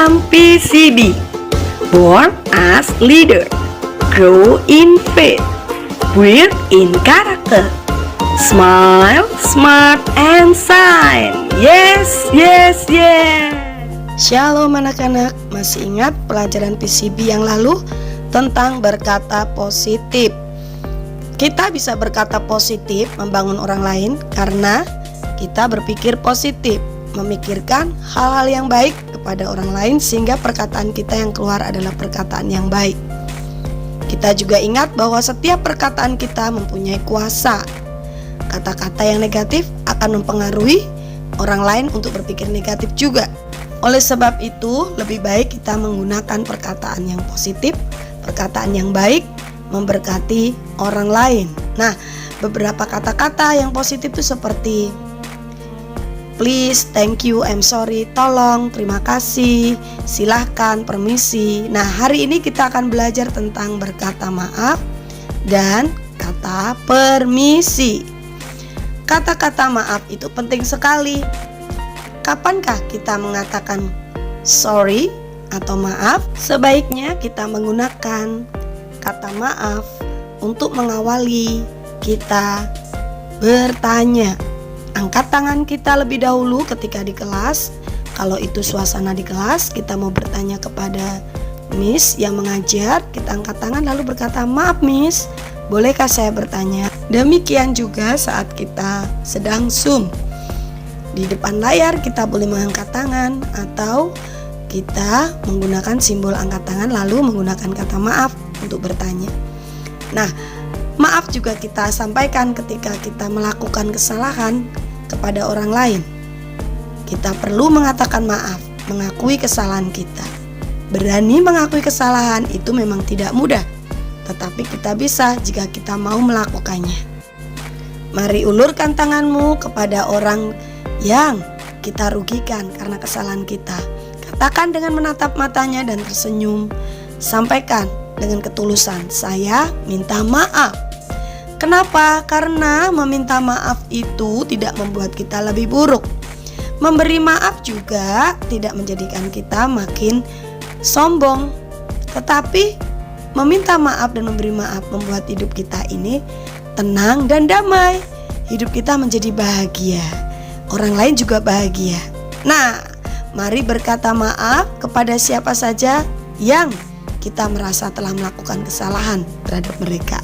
Salam PCB. Born as leader, grow in faith, build in character, smile, smart, and shine. Yes, yes, yes. Shalom anak-anak, masih ingat pelajaran PCB yang lalu tentang berkata positif? Kita bisa berkata positif membangun orang lain karena kita berpikir positif, memikirkan hal-hal yang baik kepada orang lain sehingga perkataan kita yang keluar adalah perkataan yang baik. Kita juga ingat bahwa setiap perkataan kita mempunyai kuasa. Kata-kata yang negatif akan mempengaruhi orang lain untuk berpikir negatif juga. Oleh sebab itu, lebih baik kita menggunakan perkataan yang positif, perkataan yang baik, memberkati orang lain. Nah, beberapa kata-kata yang positif itu seperti please, thank you, I'm sorry, tolong, terima kasih, silahkan, permisi. Nah, hari ini kita akan belajar tentang berkata maaf dan kata permisi. Kata-kata maaf itu penting sekali. Kapankah kita mengatakan sorry atau maaf? Sebaiknya kita menggunakan kata maaf untuk mengawali kita bertanya. Angkat tangan kita lebih dahulu ketika di kelas. Kalau itu suasana di kelas, kita mau bertanya kepada Miss yang mengajar, kita angkat tangan lalu berkata, maaf Miss, bolehkah saya bertanya? Demikian juga saat kita sedang Zoom. Di depan layar kita boleh mengangkat tangan atau kita menggunakan simbol angkat tangan lalu menggunakan kata maaf untuk bertanya. Nah, maaf juga kita sampaikan ketika kita melakukan kesalahan kepada orang lain. Kita perlu mengatakan maaf, mengakui kesalahan kita. Berani mengakui kesalahan itu memang tidak mudah, tetapi kita bisa jika kita mau melakukannya. Mari ulurkan tanganmu kepada orang yang kita rugikan karena kesalahan kita. Katakan dengan menatap matanya dan tersenyum. Sampaikan dengan ketulusan, saya minta maaf. Kenapa? Karena meminta maaf itu tidak membuat kita lebih buruk. Memberi maaf juga tidak menjadikan kita makin sombong. Tetapi meminta maaf dan memberi maaf membuat hidup kita ini tenang dan damai. Hidup kita menjadi bahagia. Orang lain juga bahagia. Nah, mari berkata maaf kepada siapa saja yang kita merasa telah melakukan kesalahan terhadap mereka.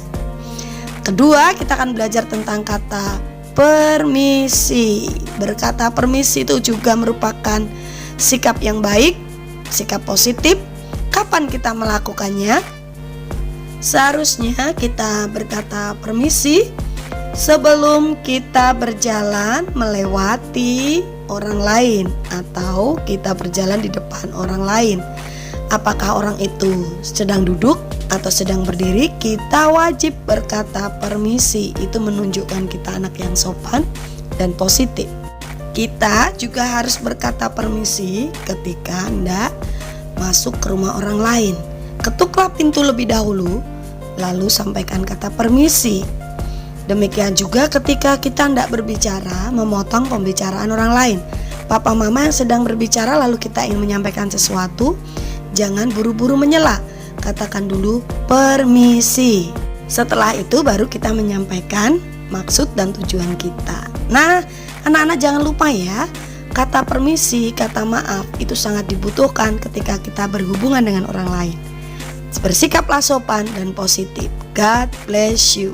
Kedua, kita akan belajar tentang kata permisi. Berkata permisi itu juga merupakan sikap yang baik, sikap positif. Kapan kita melakukannya? Seharusnya kita berkata permisi sebelum kita berjalan melewati orang lain atau kita berjalan di depan orang lain. Apakah orang itu sedang duduk atau sedang berdiri, kita wajib berkata permisi. Itu menunjukkan kita anak yang sopan dan positif. Kita juga harus berkata permisi ketika hendak masuk ke rumah orang lain. Ketuklah pintu lebih dahulu, lalu sampaikan kata permisi. Demikian juga ketika kita hendak berbicara, memotong pembicaraan orang lain. Papa mama yang sedang berbicara lalu kita ingin menyampaikan sesuatu, jangan buru-buru menyela. Katakan dulu permisi. Setelah itu baru kita menyampaikan maksud dan tujuan kita. Nah, anak-anak jangan lupa ya, kata permisi, kata maaf itu sangat dibutuhkan ketika kita berhubungan dengan orang lain. Bersikaplah sopan dan positif. God bless you.